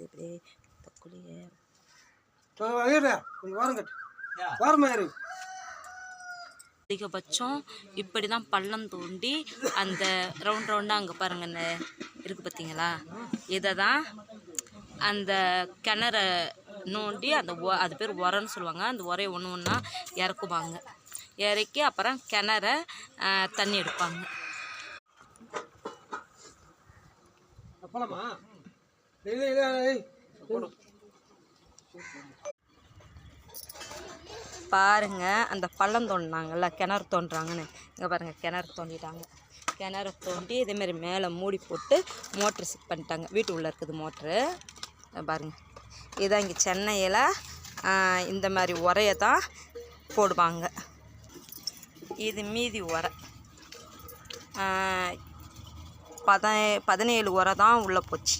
இப்படியே தக்குழியை அதிகபட்சம் இப்படி தான் பள்ளம் தோண்டி அந்த ரவுண்டாக அங்கே பாருங்க இருக்குது பார்த்தீங்களா, இதை தான் அந்த கிணற நோண்டி அந்த அது பேர் உரன்னு சொல்லுவாங்க. அந்த உரையை ஒன்று ஒன்றா இறக்குவாங்க. இறக்கி அப்புறம் கிணற தண்ணி எடுப்பாங்க. பாருங்க அந்த பள்ளம் தோண்டினாங்கல்ல, கிணறு தோண்டுறாங்கன்னு, இங்கே பாருங்கள் கிணறு தோண்டிட்டாங்க. கிணறு தோண்டி இதேமாரி மேலே மூடி போட்டு மோட்ரு செட் பண்ணிட்டாங்க. வீட்டு உள்ளே இருக்குது மோட்ரு பாருங்கள். இதான் இங்கே சென்னையில் இந்த மாதிரி உரையை தான் போடுவாங்க. இது மீதி உரை 17 உரை தான் உள்ளே போச்சு.